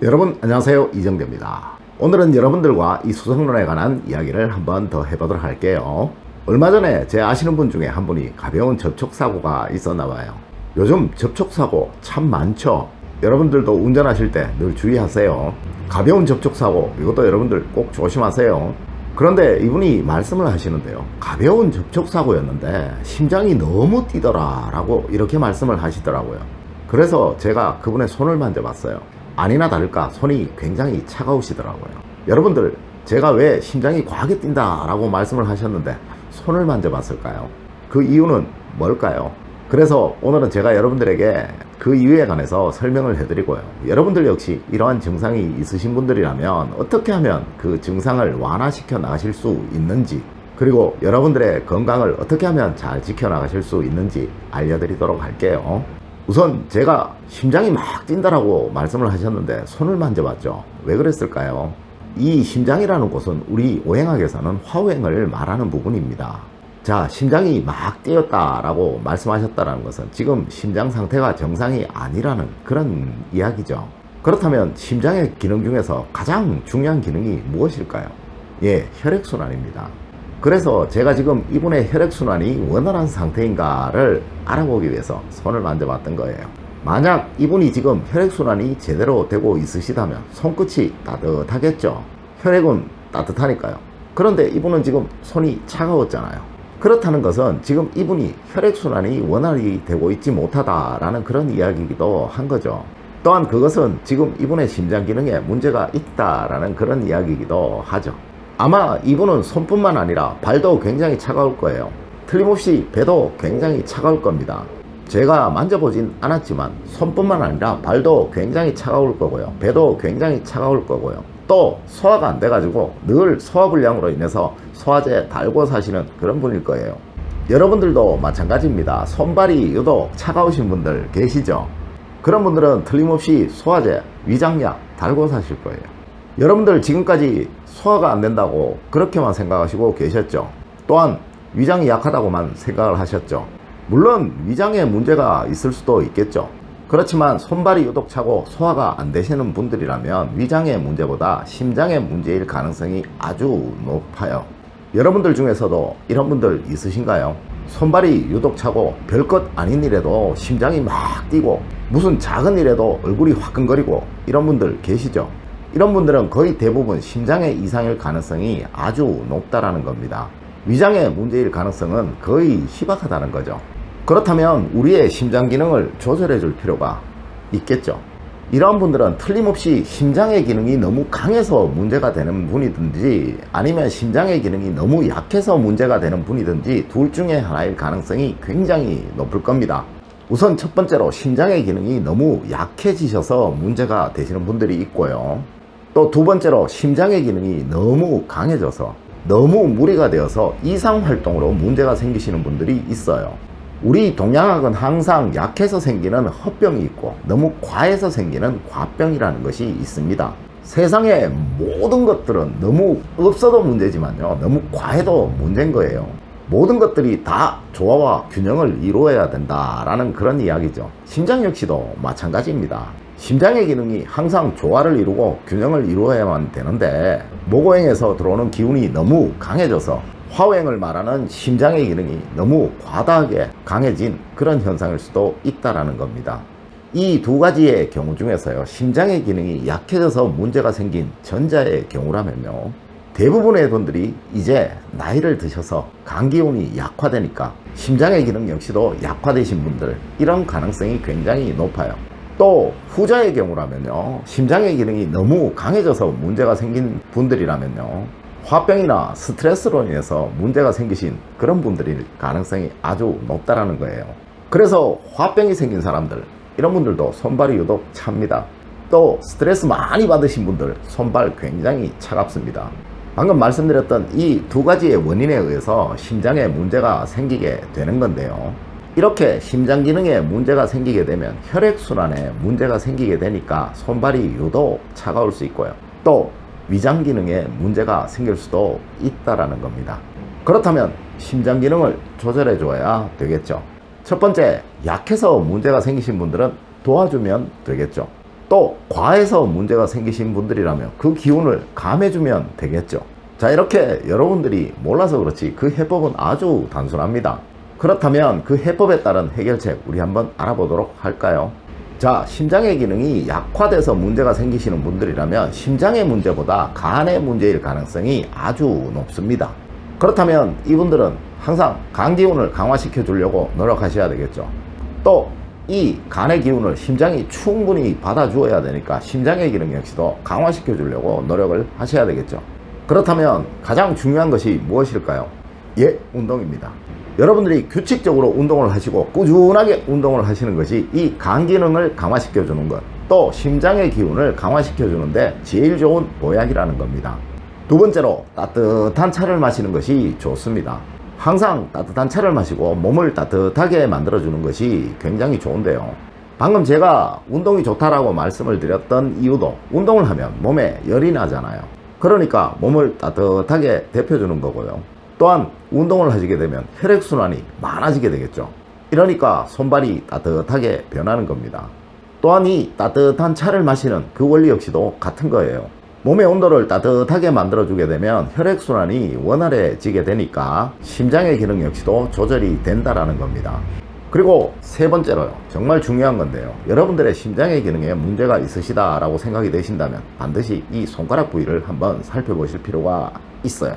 여러분 안녕하세요, 이정재입니다. 오늘은 여러분들과 이 수성론에 관한 이야기를 한번 더 해보도록 할게요. 얼마 전에 제 아시는 분 중에 한 분이 가벼운 접촉사고가 있었나 봐요. 요즘 접촉사고 참 많죠. 여러분들도 운전하실 때 늘 주의하세요. 가벼운 접촉사고, 이것도 여러분들 꼭 조심하세요. 그런데 이분이 말씀을 하시는데요, 가벼운 접촉사고였는데 심장이 너무 뛰더라 라고 이렇게 말씀을 하시더라고요. 그래서 제가 그분의 손을 만져봤어요. 아니나 다를까 손이 굉장히 차가우시더라고요. 여러분들, 제가 왜 심장이 과하게 뛴다 라고 말씀을 하셨는데 손을 만져봤을까요? 그 이유는 뭘까요? 그래서 오늘은 제가 여러분들에게 그 이유에 관해서 설명을 해드리고요, 여러분들 역시 이러한 증상이 있으신 분들이라면 어떻게 하면 그 증상을 완화시켜 나가실 수 있는지, 그리고 여러분들의 건강을 어떻게 하면 잘 지켜나가실 수 있는지 알려드리도록 할게요. 우선 제가 심장이 막 뛴다라고 말씀을 하셨는데 손을 만져봤죠. 왜 그랬을까요? 이 심장이라는 곳은 우리 오행학에서는 화오행을 말하는 부분입니다. 자, 심장이 막 뛰었다라고 말씀하셨다는 것은 지금 심장 상태가 정상이 아니라는 그런 이야기죠. 그렇다면 심장의 기능 중에서 가장 중요한 기능이 무엇일까요? 예, 혈액순환입니다. 그래서 제가 지금 이분의 혈액순환이 원활한 상태인가를 알아보기 위해서 손을 만져봤던 거예요. 만약 이분이 지금 혈액순환이 제대로 되고 있으시다면 손끝이 따뜻하겠죠. 혈액은 따뜻하니까요. 그런데 이분은 지금 손이 차가웠잖아요. 그렇다는 것은 지금 이분이 혈액순환이 원활히 되고 있지 못하다라는 그런 이야기이기도 한 거죠. 또한 그것은 지금 이분의 심장 기능에 문제가 있다라는 그런 이야기이기도 하죠. 아마 이분은 손뿐만 아니라 발도 굉장히 차가울 거예요. 틀림없이 배도 굉장히 차가울 겁니다. 제가 만져보진 않았지만 손뿐만 아니라 발도 굉장히 차가울 거고요, 배도 굉장히 차가울 거고요, 또 소화가 안 돼가지고 늘 소화불량으로 인해서 소화제 달고 사시는 그런 분일 거예요. 여러분들도 마찬가지입니다. 손발이 유독 차가우신 분들 계시죠? 그런 분들은 틀림없이 소화제, 위장약 달고 사실 거예요. 여러분들 지금까지 소화가 안 된다고 그렇게만 생각하시고 계셨죠? 또한 위장이 약하다고만 생각을 하셨죠? 물론 위장에 문제가 있을 수도 있겠죠. 그렇지만 손발이 유독 차고 소화가 안 되시는 분들이라면 위장의 문제보다 심장의 문제일 가능성이 아주 높아요. 여러분들 중에서도 이런 분들 있으신가요? 손발이 유독 차고 별것 아닌 일에도 심장이 막 뛰고 무슨 작은 일에도 얼굴이 화끈거리고 이런 분들 계시죠? 이런 분들은 거의 대부분 심장의 이상일 가능성이 아주 높다라는 겁니다. 위장의 문제일 가능성은 거의 희박하다는 거죠. 그렇다면 우리의 심장 기능을 조절해 줄 필요가 있겠죠. 이런 분들은 틀림없이 심장의 기능이 너무 강해서 문제가 되는 분이든지 아니면 심장의 기능이 너무 약해서 문제가 되는 분이든지 둘 중에 하나일 가능성이 굉장히 높을 겁니다. 우선 첫 번째로 심장의 기능이 너무 약해지셔서 문제가 되시는 분들이 있고요, 또 두 번째로 심장의 기능이 너무 강해져서 너무 무리가 되어서 이상활동으로 문제가 생기시는 분들이 있어요. 우리 동양학은 항상 약해서 생기는 허병이 있고 너무 과해서 생기는 과병이라는 것이 있습니다. 세상의 모든 것들은 너무 없어도 문제지만요, 너무 과해도 문제인 거예요. 모든 것들이 다 조화와 균형을 이루어야 된다라는 그런 이야기죠. 심장 역시도 마찬가지입니다. 심장의 기능이 항상 조화를 이루고 균형을 이루어야만 되는데 목오행에서 들어오는 기운이 너무 강해져서 화오행을 말하는 심장의 기능이 너무 과다하게 강해진 그런 현상일 수도 있다라는 겁니다. 이 두 가지의 경우 중에서요, 심장의 기능이 약해져서 문제가 생긴 전자의 경우라면요, 대부분의 분들이 이제 나이를 드셔서 간기운이 약화되니까 심장의 기능 역시도 약화되신 분들, 이런 가능성이 굉장히 높아요. 또 후자의 경우라면요, 심장의 기능이 너무 강해져서 문제가 생긴 분들이라면요, 화병이나 스트레스로 인해서 문제가 생기신 그런 분들일 가능성이 아주 높다라는 거예요. 그래서 화병이 생긴 사람들, 이런 분들도 손발이 유독 찹니다. 또 스트레스 많이 받으신 분들 손발 굉장히 차갑습니다. 방금 말씀드렸던 이 두 가지의 원인에 의해서 심장에 문제가 생기게 되는 건데요, 이렇게 심장 기능에 문제가 생기게 되면 혈액순환에 문제가 생기게 되니까 손발이 유독 차가울 수 있고요, 또 위장 기능에 문제가 생길 수도 있다라는 겁니다. 그렇다면 심장 기능을 조절해 줘야 되겠죠. 첫 번째, 약해서 문제가 생기신 분들은 도와주면 되겠죠. 또 과해서 문제가 생기신 분들이라면 그 기운을 감해주면 되겠죠. 자, 이렇게 여러분들이 몰라서 그렇지 그 해법은 아주 단순합니다. 그렇다면 그 해법에 따른 해결책 우리 한번 알아보도록 할까요? 자, 심장의 기능이 약화돼서 문제가 생기시는 분들이라면 심장의 문제보다 간의 문제일 가능성이 아주 높습니다. 그렇다면 이분들은 항상 간 기운을 강화시켜 주려고 노력하셔야 되겠죠. 또 이 간의 기운을 심장이 충분히 받아주어야 되니까 심장의 기능 역시도 강화시켜 주려고 노력을 하셔야 되겠죠. 그렇다면 가장 중요한 것이 무엇일까요? 예, 운동입니다. 여러분들이 규칙적으로 운동을 하시고 꾸준하게 운동을 하시는 것이 이 간 기능을 강화시켜 주는 것, 또 심장의 기운을 강화시켜 주는데 제일 좋은 보약이라는 겁니다. 두 번째로 따뜻한 차를 마시는 것이 좋습니다. 항상 따뜻한 차를 마시고 몸을 따뜻하게 만들어 주는 것이 굉장히 좋은데요. 방금 제가 운동이 좋다라고 말씀을 드렸던 이유도 운동을 하면 몸에 열이 나잖아요. 그러니까 몸을 따뜻하게 데펴주는 거고요. 또한 운동을 하시게 되면 혈액순환이 많아지게 되겠죠. 이러니까 손발이 따뜻하게 변하는 겁니다. 또한 이 따뜻한 차를 마시는 그 원리 역시도 같은 거예요. 몸의 온도를 따뜻하게 만들어주게 되면 혈액순환이 원활해지게 되니까 심장의 기능 역시도 조절이 된다라는 겁니다. 그리고 세 번째로요, 정말 중요한 건데요, 여러분들의 심장의 기능에 문제가 있으시다라고 생각이 되신다면 반드시 이 손가락 부위를 한번 살펴보실 필요가 있어요.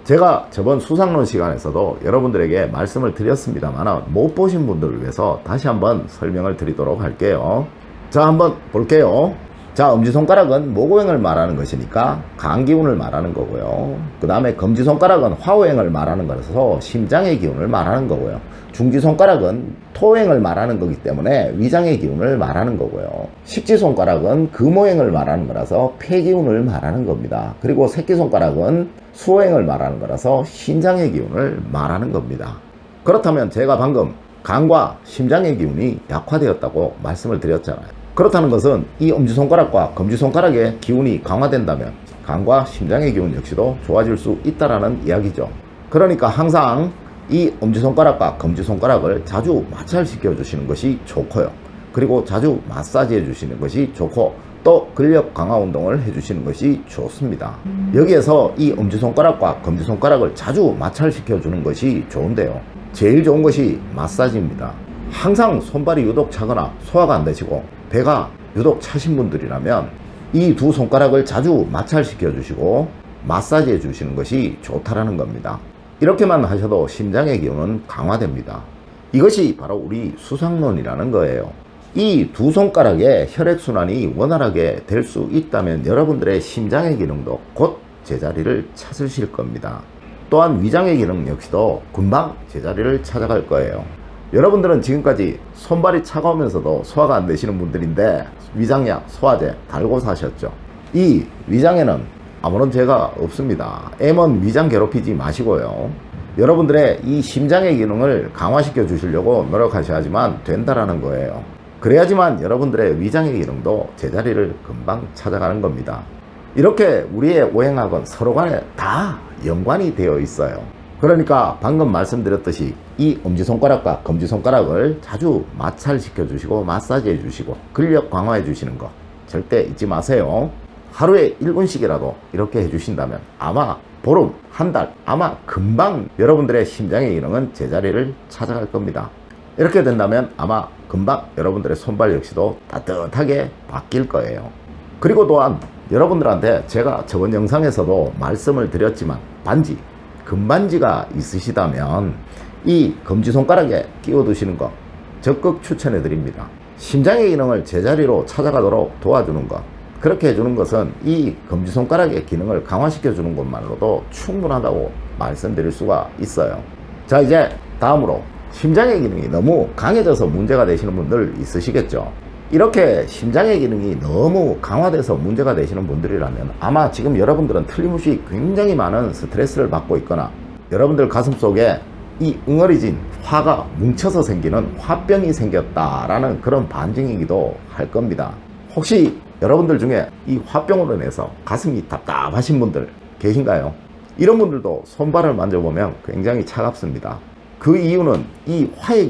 제가 저번 수상론 시간에서도 여러분들에게 말씀을 드렸습니다만 못 보신 분들을 위해서 다시 한번 설명을 드리도록 할게요. 자, 한번 볼게요. 자, 엄지손가락은 모고행을 말하는 것이니까 간기운을 말하는 거고요. 그 다음에 검지손가락은 화오행을 말하는 거라서 심장의 기운을 말하는 거고요. 중지손가락은 토행을 말하는 거기 때문에 위장의 기운을 말하는 거고요. 식지손가락은 금오행을 말하는 거라서 폐기운을 말하는 겁니다. 그리고 새끼손가락은 수오행을 말하는 거라서 신장의 기운을 말하는 겁니다. 그렇다면 제가 방금 간과 심장의 기운이 약화되었다고 말씀을 드렸잖아요. 그렇다는 것은 이 엄지손가락과 검지손가락의 기운이 강화된다면 간과 심장의 기운 역시도 좋아질 수 있다라는 이야기죠. 그러니까 항상 이 엄지손가락과 검지손가락을 자주 마찰시켜 주시는 것이 좋고요. 그리고 자주 마사지해 주시는 것이 좋고 또 근력 강화 운동을 해 주시는 것이 좋습니다. 여기에서 이 엄지손가락과 검지손가락을 자주 마찰시켜 주는 것이 좋은데요, 제일 좋은 것이 마사지입니다. 항상 손발이 유독 차거나 소화가 안 되시고 배가 유독 차신 분들이라면 이 두 손가락을 자주 마찰시켜 주시고 마사지해 주시는 것이 좋다라는 겁니다. 이렇게만 하셔도 심장의 기운은 강화됩니다. 이것이 바로 우리 수상론이라는 거예요. 이 두 손가락의 혈액순환이 원활하게 될 수 있다면 여러분들의 심장의 기능도 곧 제자리를 찾으실 겁니다. 또한 위장의 기능 역시도 금방 제자리를 찾아갈 거예요. 여러분들은 지금까지 손발이 차가우면서도 소화가 안 되시는 분들인데 위장약, 소화제 달고 사셨죠. 이 위장에는 아무런 죄가 없습니다. M은 위장 괴롭히지 마시고요. 여러분들의 이 심장의 기능을 강화시켜 주시려고 노력하셔야지만 된다라는 거예요. 그래야지만 여러분들의 위장의 기능도 제자리를 금방 찾아가는 겁니다. 이렇게 우리의 오행학은 서로 간에 다 연관이 되어 있어요. 그러니까 방금 말씀드렸듯이 이 엄지손가락과 검지손가락을 자주 마찰시켜 주시고 마사지해 주시고 근력 강화해 주시는 거 절대 잊지 마세요. 하루에 1분씩이라도 이렇게 해주신다면 아마 보름, 한 달, 아마 금방 여러분들의 심장의 기능은 제자리를 찾아갈 겁니다. 이렇게 된다면 아마 금방 여러분들의 손발 역시도 따뜻하게 바뀔 거예요. 그리고 또한 여러분들한테 제가 저번 영상에서도 말씀을 드렸지만 반지, 금반지가 있으시다면 이 검지손가락에 끼워 두시는 거 적극 추천해 드립니다. 심장의 기능을 제자리로 찾아가도록 도와주는 것, 그렇게 해주는 것은 이 검지손가락의 기능을 강화시켜 주는 것만으로도 충분하다고 말씀드릴 수가 있어요. 자, 이제 다음으로 심장의 기능이 너무 강해져서 문제가 되시는 분들 있으시겠죠. 이렇게 심장의 기능이 너무 강화돼서 문제가 되시는 분들이라면 아마 지금 여러분들은 틀림없이 굉장히 많은 스트레스를 받고 있거나 여러분들 가슴 속에 이 응어리진 화가 뭉쳐서 생기는 화병이 생겼다라는 그런 반증이기도 할 겁니다. 혹시 여러분들 중에 이 화병으로 인해서 가슴이 답답하신 분들 계신가요? 이런 분들도 손발을 만져보면 굉장히 차갑습니다. 그 이유는 이 화의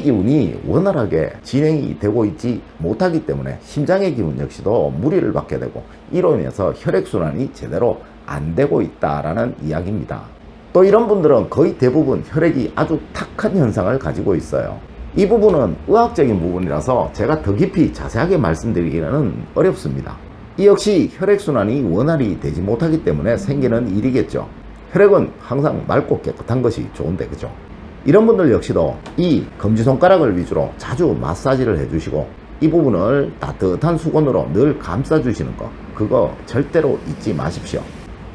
기운이 원활하게 진행이 되고 있지 못하기 때문에 심장의 기운 역시도 무리를 받게 되고, 이로 인해서 혈액순환이 제대로 안 되고 있다라는 이야기입니다. 또 이런 분들은 거의 대부분 혈액이 아주 탁한 현상을 가지고 있어요. 이 부분은 의학적인 부분이라서 제가 더 깊이 자세하게 말씀드리기는 어렵습니다. 이 역시 혈액순환이 원활히 되지 못하기 때문에 생기는 일이겠죠. 혈액은 항상 맑고 깨끗한 것이 좋은데, 그죠? 이런 분들 역시도 이 검지손가락을 위주로 자주 마사지를 해주시고, 이 부분을 따뜻한 수건으로 늘 감싸주시는 거, 그거 절대로 잊지 마십시오.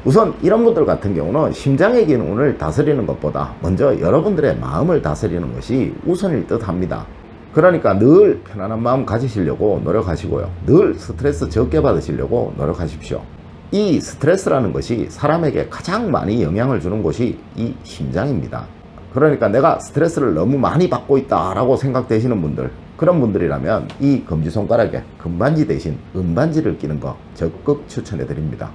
우선 이런 분들 같은 경우는 심장의 기운을 다스리는 것보다 먼저 여러분들의 마음을 다스리는 것이 우선일 듯 합니다. 그러니까 늘 편안한 마음 가지시려고 노력하시고요. 늘 스트레스 적게 받으시려고 노력하십시오. 이 스트레스라는 것이 사람에게 가장 많이 영향을 주는 곳이 이 심장입니다. 그러니까 내가 스트레스를 너무 많이 받고 있다라고 생각되시는 분들, 그런 분들이라면 이 검지손가락에 금반지 대신 은반지를 끼는 거 적극 추천해 드립니다.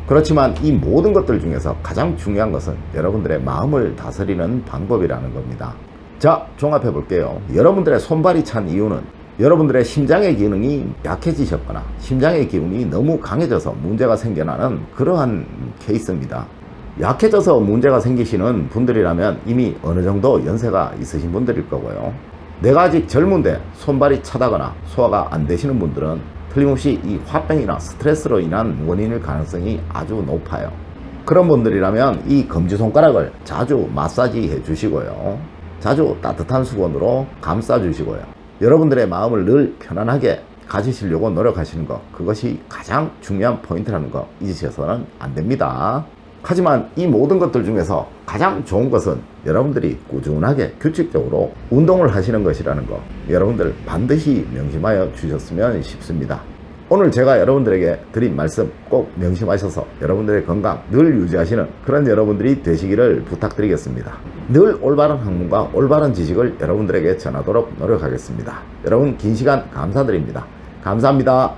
그렇지만 이 모든 것들 중에서 가장 중요한 것은 여러분들의 마음을 다스리는 방법이라는 겁니다. 자, 종합해 볼게요. 여러분들의 손발이 찬 이유는 여러분들의 심장의 기능이 약해지셨거나 심장의 기운이 너무 강해져서 문제가 생겨나는 그러한 케이스입니다. 약해져서 문제가 생기시는 분들이라면 이미 어느 정도 연세가 있으신 분들일 거고요. 내가 아직 젊은데 손발이 차다거나 소화가 안 되시는 분들은 틀림없이 이 화병이나 스트레스로 인한 원인일 가능성이 아주 높아요. 그런 분들이라면 이 검지손가락을 자주 마사지 해주시고요. 자주 따뜻한 수건으로 감싸주시고요. 여러분들의 마음을 늘 편안하게 가지시려고 노력하시는 것, 그것이 가장 중요한 포인트라는 거 잊으셔서는 안 됩니다. 하지만 이 모든 것들 중에서 가장 좋은 것은 여러분들이 꾸준하게 규칙적으로 운동을 하시는 것이라는 거, 여러분들 반드시 명심하여 주셨으면 싶습니다. 오늘 제가 여러분들에게 드린 말씀 꼭 명심하셔서 여러분들의 건강 늘 유지하시는 그런 여러분들이 되시기를 부탁드리겠습니다. 늘 올바른 학문과 올바른 지식을 여러분들에게 전하도록 노력하겠습니다. 여러분 긴 시간 감사드립니다. 감사합니다.